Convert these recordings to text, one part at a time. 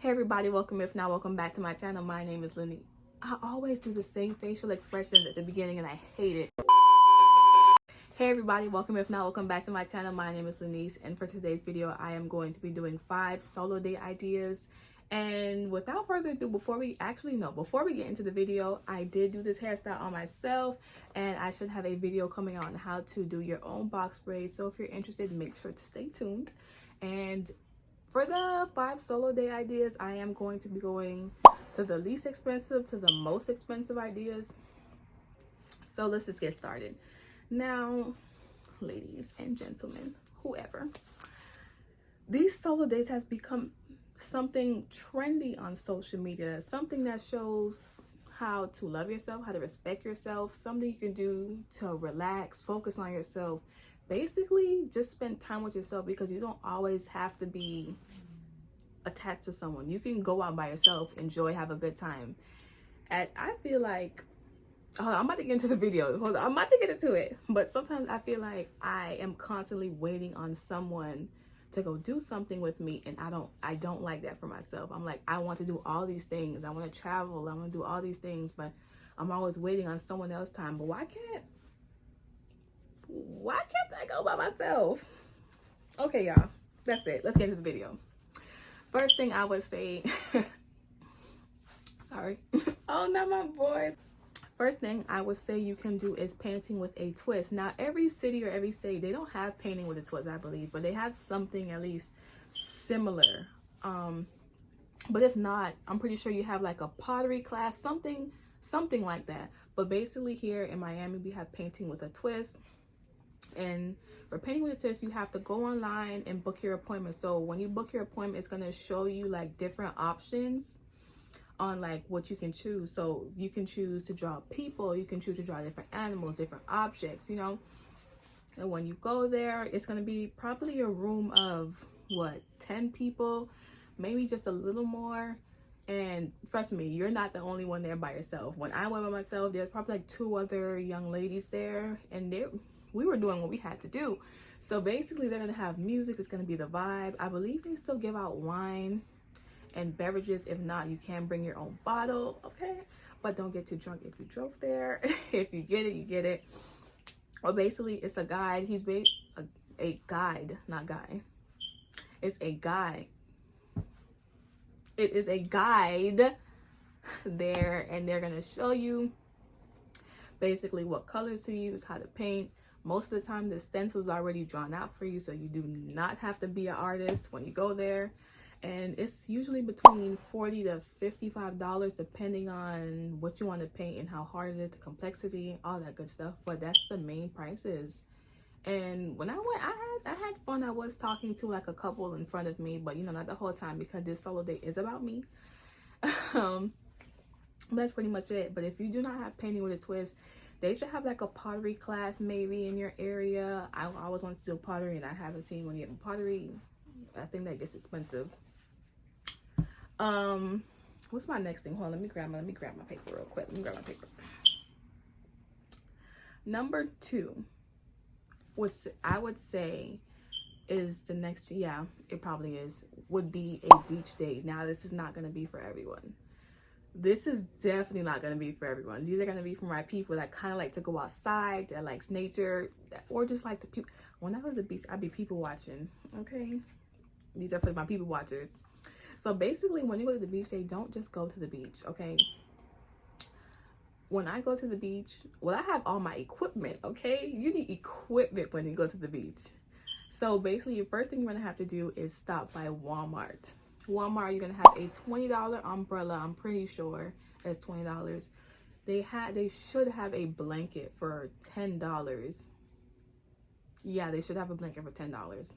Hey everybody, welcome if not welcome back to my channel. My name is Lenny. I always do the same facial expressions at the beginning and I hate it. Hey everybody, welcome if not welcome back to my channel. My name is Lenice, and for today's video I am going to be doing 5 solo date ideas. And without further ado, before we get into the video, I did do this hairstyle on myself, and I should have a video coming out on how to do your own box braids. So if you're interested, make sure to stay tuned. And for the 5 solo day ideas, I am going to be going to the least expensive to the most expensive ideas. So let's just get started. Now, ladies and gentlemen, whoever, these solo dates has become something trendy on social media, something that shows how to love yourself, how to respect yourself, something you can do to relax, focus on yourself. Basically, just spend time with yourself, because you don't always have to be attached to someone. You can go out by yourself, enjoy, have a good time. And I feel like, I'm about to get into the video. I'm about to get into it. But sometimes I feel like I am constantly waiting on someone to go do something with me, and I don't like that for myself. I'm like, I want to do all these things. I want to travel. I want to do all these things, but I'm always waiting on someone else's time. But why can't I go by myself? Okay, y'all, that's it. Let's get into the video. First thing I would say, sorry. Oh, not my voice. First thing I would say you can do is painting with a twist. Now, every city or every state, they don't have painting with a twist, I believe, but they have something at least similar. But if not, I'm pretty sure you have like a pottery class, something like that. But basically here in Miami, we have painting with a twist. And for painting with a twist, you have to go online and book your appointment. So when you book your appointment, it's going to show you like different options on like what you can choose. So you can choose to draw people, you can choose to draw different animals, different objects, you know. And when you go there, it's going to be probably a room of 10 people, maybe just a little more. And trust me, you're not the only one there by yourself. When I went by myself, there's probably like 2 other young ladies there, and we were doing what we had to do. So basically they're gonna have music. It's gonna be the vibe. I believe they still give out wine and beverages. If not, you can bring your own bottle, okay? But don't get too drunk if you drove there. If you get it, you get it. Well, basically it's a guide. He's a guide, not guy. It's a guy. It is a guide there, and they're gonna show you basically what colors to use, how to paint. Most of the time the stencil's already drawn out for you, so you do not have to be an artist when you go there. And it's usually between $40 to $55 depending on what you want to paint and how hard it is, the complexity, all that good stuff. But that's the main prices. And when I went, I had fun. I was talking to like a couple in front of me, but you know, not the whole time, because this solo date is about me. That's pretty much it. But if you do not have painting with a twist, they should have like a pottery class maybe in your area. I always wanted to do pottery, and I haven't seen one yet. Pottery, I think that gets expensive. What's my next thing? Hold on, let me grab my paper real quick. Let me grab my paper. Number 2, which I would say is the next, yeah, it probably is, would be a beach day. Now, this is not going to be for everyone. This is definitely not going to be for everyone. These are going to be for my people that kind of like to go outside, that likes nature, or just like the people. When I go to the beach, I be people watching, okay? These are for my people watchers. So basically, when you go to the beach day, don't just go to the beach, okay? When I go to the beach, well, I have all my equipment, okay? You need equipment when you go to the beach. So basically, the first thing you're going to have to do is stop by Walmart. Walmart, you're going to have a $20 umbrella. I'm pretty sure it's $20. They should have a blanket for $10. Yeah, they should have a blanket for $10.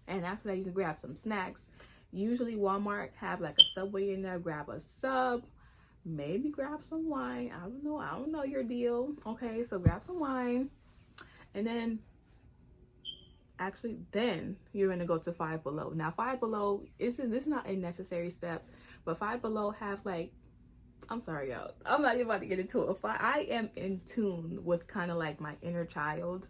And after that, you can grab some snacks. Usually Walmart have like a Subway in there. Grab a sub, maybe grab some wine. I don't know your deal. Okay, so grab some wine, and then then you're gonna go to Five Below. Now, Five Below, this is not a necessary step, but Five Below have like, I'm sorry y'all, I'm not even about to get into it. I am in tune with kind of like my inner child.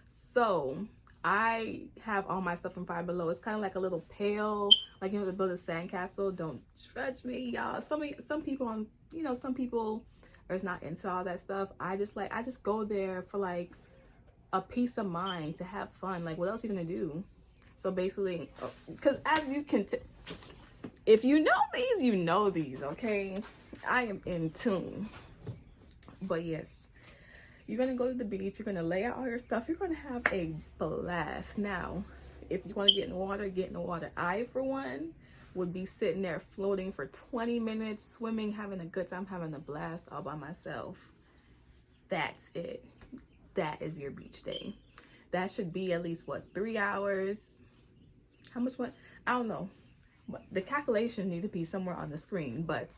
So I have all my stuff from Five Below. It's kind of like a little pail, like you know, to build a sandcastle. Don't judge me, y'all. Some people on, you know, some people are just not into all that stuff. I just go there for like a peace of mind, to have fun. Like, what else are you gonna do? So basically, because as you can, if you know these, you know these. Okay, I am in tune. But yes, you're gonna go to the beach, you're gonna lay out all your stuff, you're gonna have a blast. Now, if you want to get in the water, get in the water. I, for one, would be sitting there floating for 20 minutes, swimming, having a good time, having a blast all by myself. That's it. That is your beach day. That should be at least, what, 3 hours? How much? What? I don't know. But the calculation need to be somewhere on the screen, but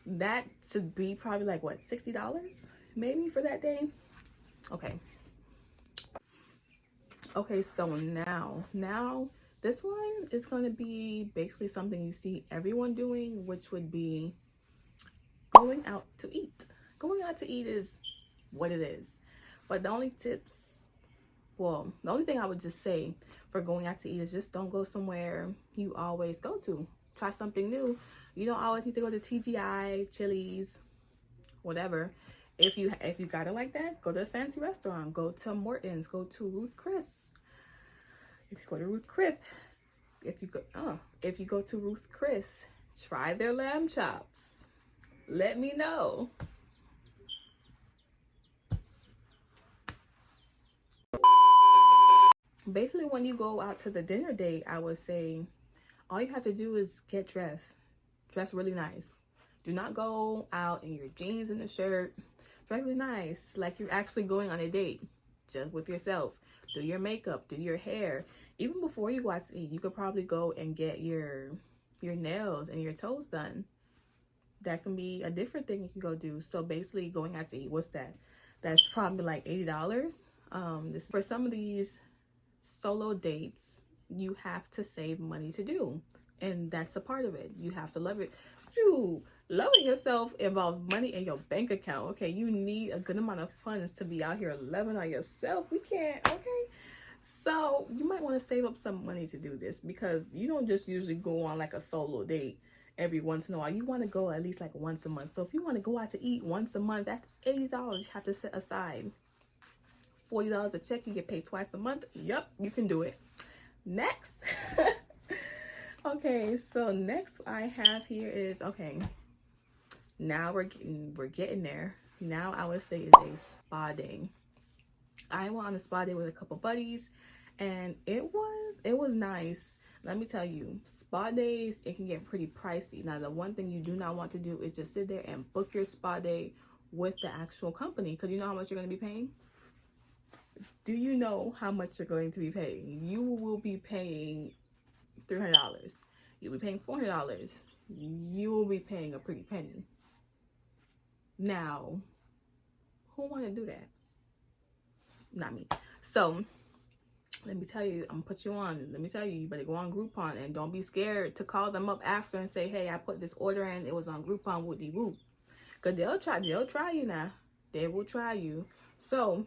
that should be probably like, what, $60 maybe for that day. Okay, so now this one is going to be basically something you see everyone doing, which would be going out to eat. Going out to eat is what it is. But the only thing I would just say for going out to eat is just don't go somewhere you always go to. Try something new. You don't always need to go to TGI, Chili's, whatever. If you got it like that, go to a fancy restaurant. Go to Morton's. Go to Ruth Chris. If you go to Ruth Chris, if you go to Ruth Chris, try their lamb chops. Let me know. Basically, when you go out to the dinner date, I would say all you have to do is get dressed. Dress really nice. Do not go out in your jeans and a shirt. Dress really nice, like you're actually going on a date, just with yourself. Do your makeup, do your hair. Even before you go out to eat, you could probably go and get your nails and your toes done. That can be a different thing you can go do. So basically, going out to eat, what's that? That's probably like $80. This for some of these solo dates, you have to save money to do, and that's a part of it. You have to love it. Shoot, loving yourself involves money in your bank account. Okay, you need a good amount of funds to be out here loving on yourself. We can't. Okay, so you might want to save up some money to do this, because you don't just usually go on like a solo date every once in a while. You want to go at least like once a month. So if you want to go out to eat once a month, that's $80 you have to set aside. $40 a check, you get paid twice a month. Yep, you can do it. Next. Okay, so next I have here is, okay, now we're getting there. Now I would say is a spa day. I went on a spa day with a couple buddies, and it was nice. Let me tell you, spa days, it can get pretty pricey. Now, the one thing you do not want to do is just sit there and book your spa day with the actual company, because you know how much you're going to be paying? Do you know how much you're going to be paying? You will be paying $300. You'll be paying $400. You will be paying a pretty penny. Now, who want to do that? Not me. So, let me tell you, I'm gonna put you on. Let me tell you, you better go on Groupon, and don't be scared to call them up after and say, hey, I put this order in. It was on Groupon, whoop-de-whoop. Because they'll try you now. They will try you. So,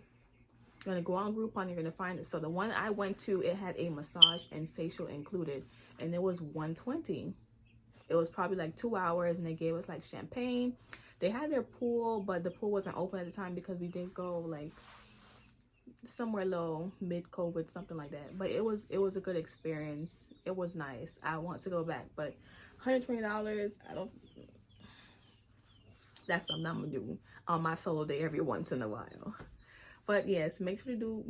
you're gonna go on Groupon, you're gonna find it. So the one I went to, it had a massage and facial included, and it was $120. It was probably like 2 hours, and they gave us like champagne. They had their pool, but the pool wasn't open at the time because we did go like somewhere low, mid-COVID, something like that. But it was a good experience. It was nice. I want to go back, but $120, that's something I'm gonna do on my solo day every once in a while. But yes, make sure to do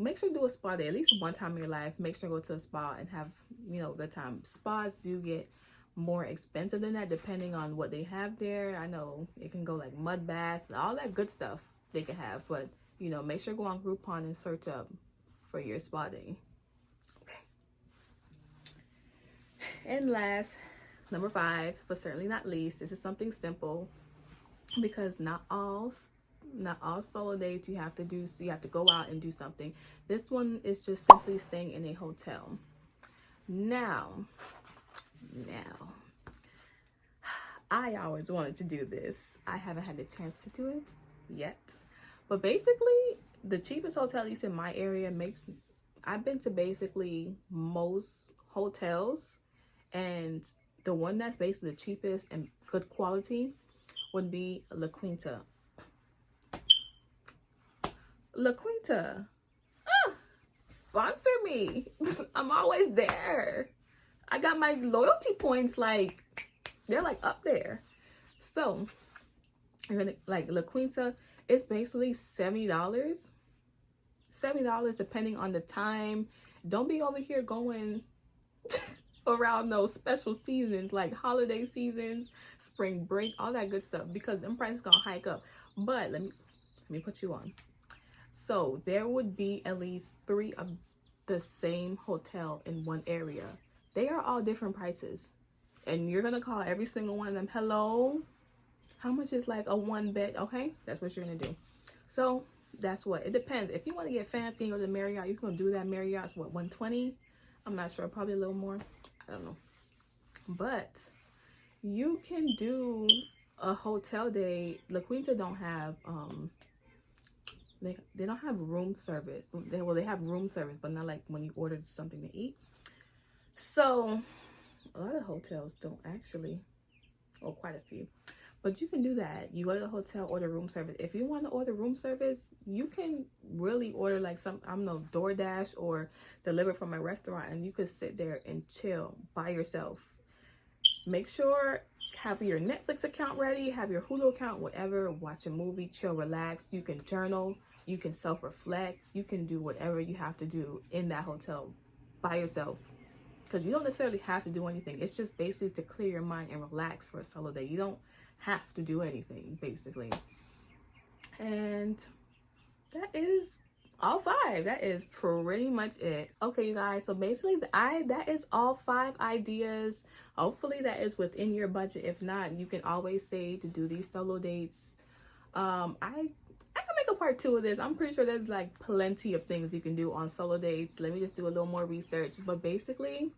a spa day at least one time in your life. Make sure to go to a spa and have, a good time. Spas do get more expensive than that depending on what they have there. I know it can go like mud bath, all that good stuff they can have, but make sure to go on Groupon and search up for your spa day. Okay. And last, number 5, but certainly not least, this is something simple, because not all solo dates you have to go out and do something. This one is just simply staying in a hotel. Now, I always wanted to do this. I haven't had the chance to do it yet. But basically, the cheapest hotel, at least in my area, I've been to basically most hotels, and the one that's basically the cheapest and good quality would be La Quinta. La Quinta, sponsor me. I'm always there. I got my loyalty points, like, they're like up there. So, like La Quinta, it's basically $70. $70 depending on the time. Don't be over here going around those special seasons like holiday seasons, spring break, all that good stuff, because them prices gonna hike up. But let me put you on. So there would be at least 3 of the same hotel in one area. They are all different prices, and you're gonna call every single one of them, hello, how much is like a 1 bed? Okay, that's what you're gonna do. So that's what it depends. If you want to get fancy and go to Marriott, you can do that. Marriott's what, 120? I'm not sure, probably a little more, I don't know. But you can do a hotel day. La Quinta don't have they don't have room service. They have room service, but not like when you order something to eat. So a lot of hotels don't actually, or quite a few. But you can do that. You go to the hotel, order room service. If you want to order room service, you can really order like some, I don't know, DoorDash or deliver from a restaurant, and you could sit there and chill by yourself. Make sure have your Netflix account ready, have your Hulu account, whatever, watch a movie, chill, relax. You can journal, you can self-reflect, you can do whatever you have to do in that hotel by yourself. Because you don't necessarily have to do anything. It's just basically to clear your mind and relax for a solo day. You don't have to do anything, basically. And that is all 5. That is pretty much it. Okay, you guys, so basically that is all 5 ideas. Hopefully that is within your budget. If not, you can always save to do these solo dates. I can make a part 2 of this. I'm pretty sure there's like plenty of things you can do on solo dates. Let me just do a little more research. But basically,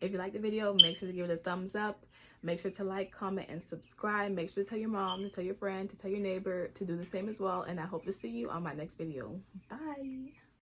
if you like the video, make sure to give it a thumbs up. Make sure to like, comment, and subscribe. Make sure to tell your mom, to tell your friend, to tell your neighbor to do the same as well. And I hope to see you on my next video. Bye.